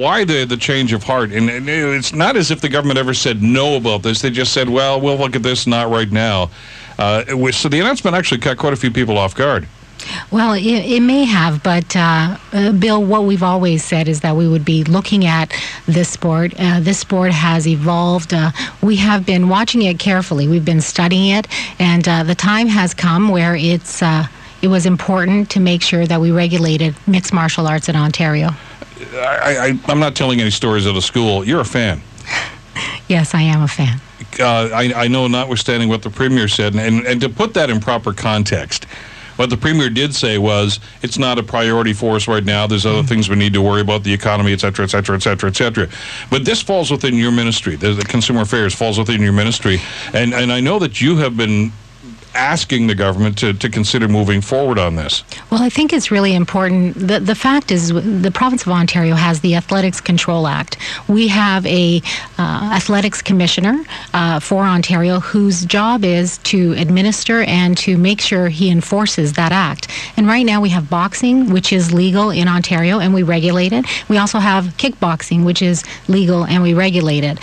Why the change of heart? And it's not as if the government ever said no about this. They just said, well, we'll look at this, not right now. So the announcement actually caught quite a few people off guard. Well, it may have, but Bill, what we've always said is that we would be looking at this sport. This sport has evolved. We have been watching it carefully. We've been studying it, and the time has come where it was important to make sure that we regulated mixed martial arts in Ontario. I'm not telling any stories out of school. You're a fan. Yes, I am a fan. I know, notwithstanding what the Premier said, and to put that in proper context, what the Premier did say was, it's not a priority for us right now. There's other things we need to worry about, the economy, et cetera, et cetera, et cetera, et cetera. But this falls within your ministry. The Consumer Affairs falls within your ministry. And I know that you have been asking the government to consider moving forward on this. Well, I think it's really important. The fact is, the province of Ontario has the Athletics Control Act. We have a athletics commissioner for Ontario whose job is to administer and to make sure he enforces that act. And right now we have boxing, which is legal in Ontario, and we regulate it. We also have kickboxing, which is legal, and we regulate it.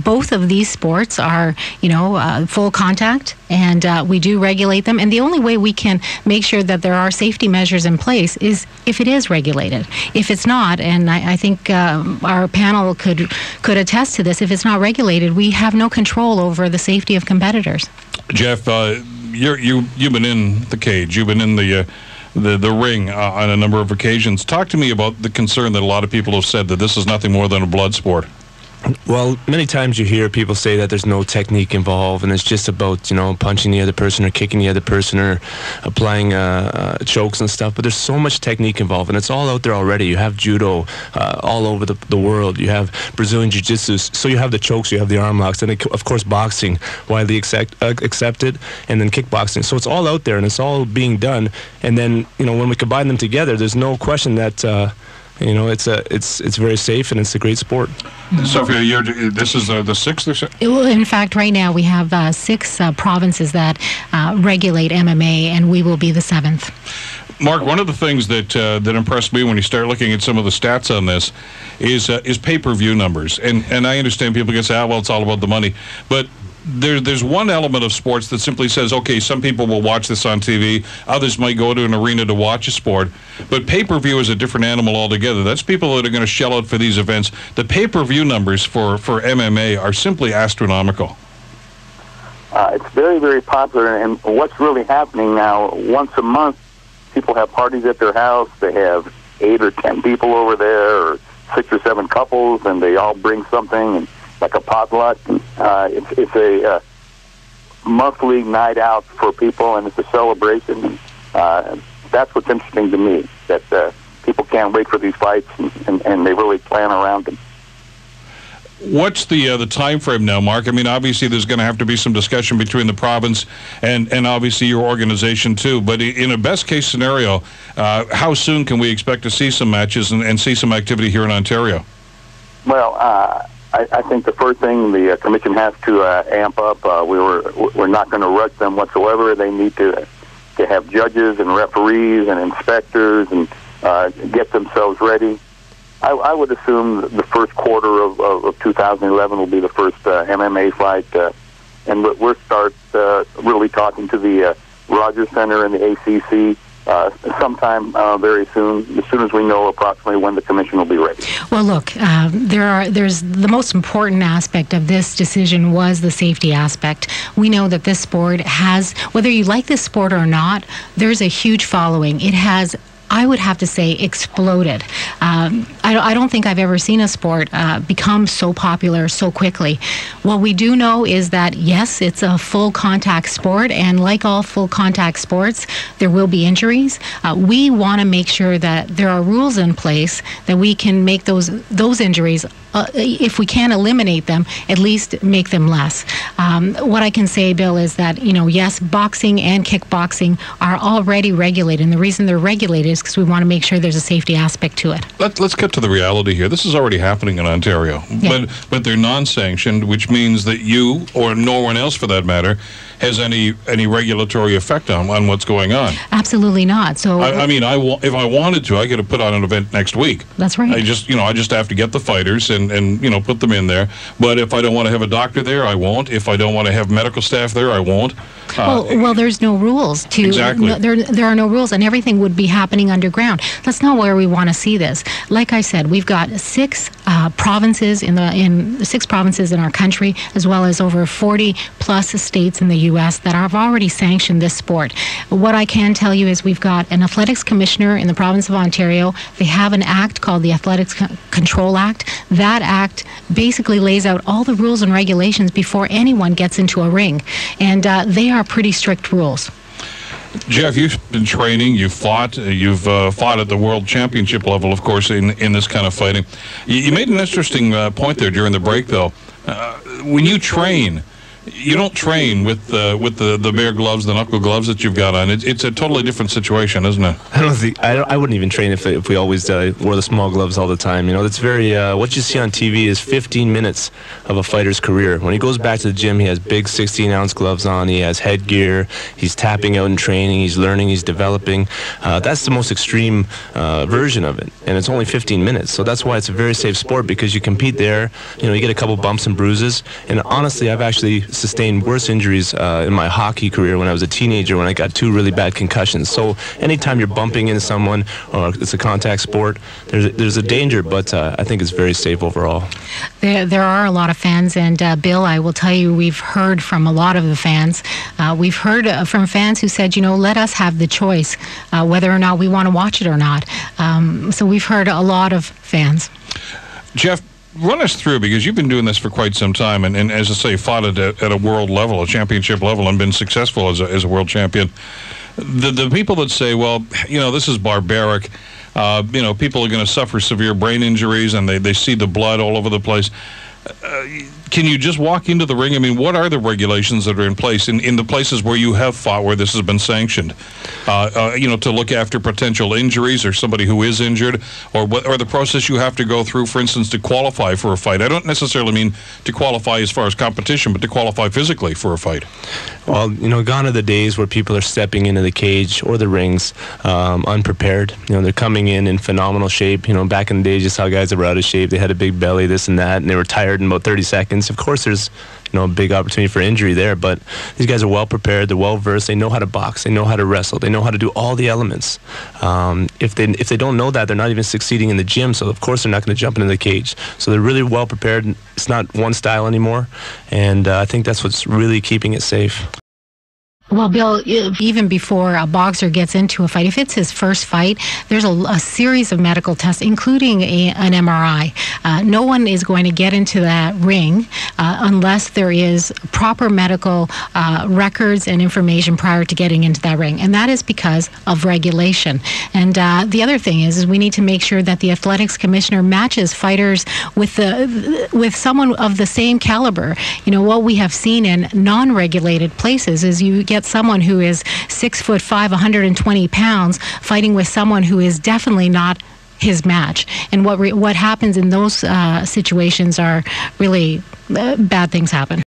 Both of these sports are, full contact, and we do regulate them. And the only way we can make sure that there are safety measures in place is if it is regulated. If it's not, and I think our panel could attest to this, if it's not regulated, we have no control over the safety of competitors. Jeff, you've been in the cage. You've been in the ring on a number of occasions. Talk to me about the concern that a lot of people have said that this is nothing more than a blood sport. Well, many times you hear people say that there's no technique involved, and it's just about, punching the other person or kicking the other person or applying chokes and stuff. But there's so much technique involved, and it's all out there already. You have judo all over the world. You have Brazilian jiu-jitsu. So you have the chokes, you have the arm locks, and of course boxing, widely accepted, and then kickboxing. So it's all out there, and it's all being done. And then, when we combine them together, there's no question that it's very safe, and it's a great sport. Sophia, this is the sixth or so? Well, in fact, right now we have 6 provinces that regulate MMA, and we will be the 7th. Marc, one of the things that impressed me when you start looking at some of the stats on this is pay-per-view numbers. And I understand people can say, well, it's all about the money. But there's one element of sports that simply says, okay, some people will watch this on TV, others might go to an arena to watch a sport, but pay-per-view is a different animal altogether. That's people that are going to shell out for these events. The pay-per-view numbers for MMA are simply astronomical. It's very, very popular, and what's really happening now, once a month, people have parties at their house. They have 8 or 10 people over there, or 6 or 7 couples, and they all bring something, and like a potluck. It's a monthly night out for people, and it's a celebration. That's what's interesting to me, that people can't wait for these fights, and they really plan around them. What's the time frame now, Marc? I mean, obviously there's going to have to be some discussion between the province and obviously your organization too. But in a best-case scenario, how soon can we expect to see some matches and see some activity here in Ontario? Well, I think the first thing the commission has to amp up. We're not going to rush them whatsoever. They need to have judges and referees and inspectors and get themselves ready. I would assume the first quarter of 2011 will be the first MMA fight, and we'll start really talking to the Rogers Center and the ACC sometime very soon, as soon as we know approximately when the commission will be ready. Well, look, there's the most important aspect of this decision was the safety aspect. We know that this sport has, whether you like this sport or not, there's a huge following. It has, I would have to say, exploded. I don't think I've ever seen a sport become so popular so quickly. What we do know is that, yes, it's a full contact sport, and like all full contact sports, there will be injuries. We want to make sure that there are rules in place that we can make those injuries if we can eliminate them, at least make them less. What I can say, Bill, is that, yes, boxing and kickboxing are already regulated, and the reason they're regulated is because we want to make sure there's a safety aspect to it. Let's get to the reality here. This is already happening in Ontario, but they're non-sanctioned, which means that you, or no one else for that matter, has any regulatory effect on what's going on. Absolutely not. So I mean, if I wanted to, I could have put on an event next week. That's right. I just have to get the fighters and put them in there. But if I don't want to have a doctor there, I won't. If I don't want to have medical staff there, I won't. Well, there's no rules to exactly. There are no rules, and everything would be happening underground. That's not where we want to see this. Like I said, we've got six provinces in 6 provinces in our country, as well as over 40 plus states in the U.S. that have already sanctioned this sport. What I can tell you is we've got an athletics commissioner in the province of Ontario. They have an act called the Athletics Control Act. That act basically lays out all the rules and regulations before anyone gets into a ring, and they are pretty strict rules. Jeff, you've been training, you've fought at the world championship level, of course, in this kind of fighting. You made an interesting point there during the break, though. When you train, you don't train with the bare gloves, the knuckle gloves that you've got on. It's a totally different situation, isn't it? I wouldn't even train if we always wore the small gloves all the time. It's very what you see on TV is 15 minutes of a fighter's career. When he goes back to the gym, he has big 16-ounce gloves on. He has headgear. He's tapping out in training. He's learning. He's developing. That's the most extreme version of it, and it's only 15 minutes. So that's why it's a very safe sport, because you compete there. You get a couple bumps and bruises. And honestly, I've actually sustained worse injuries in my hockey career when I was a teenager, when I got 2 really bad concussions. So anytime you're bumping into someone, or it's a contact sport, there's a danger, but I think it's very safe overall. There are a lot of fans, and Bill, I will tell you, we've heard from a lot of the fans. We've heard from fans who said, let us have the choice whether or not we want to watch it or not. So we've heard a lot of fans. Jeff, run us through, because you've been doing this for quite some time, and as I say, fought at a world level, a championship level, and been successful as a world champion. The people that say, well, this is barbaric, people are going to suffer severe brain injuries, and they see the blood all over the place. Can you just walk into the ring? I mean, what are the regulations that are in place in the places where you have fought, where this has been sanctioned? To look after potential injuries or somebody who is injured, or the process you have to go through, for instance, to qualify for a fight. I don't necessarily mean to qualify as far as competition, but to qualify physically for a fight. Well, gone are the days where people are stepping into the cage or the rings unprepared. They're coming in phenomenal shape. Back in the days, you saw guys that were out of shape. They had a big belly, this and that, and they were tired in about 30 seconds. Of course, there's a big opportunity for injury there, but these guys are well prepared. They're well versed. They know how to box. They know how to wrestle. They know how to do all the elements. If they don't know that, they're not even succeeding in the gym. So of course they're not going to jump into the cage. So they're really well prepared. It's not one style anymore, and I think that's what's really keeping it safe. Well, Bill, even before a boxer gets into a fight, if it's his first fight, there's a series of medical tests, including an MRI. No one is going to get into that ring unless there is proper medical records and information prior to getting into that ring. And that is because of regulation. And the other thing is we need to make sure that the athletics commissioner matches fighters with someone of the same caliber. What we have seen in non-regulated places is you get someone who is 6'5", 120 pounds, fighting with someone who is definitely not his match. And what happens in those situations are really bad things happen.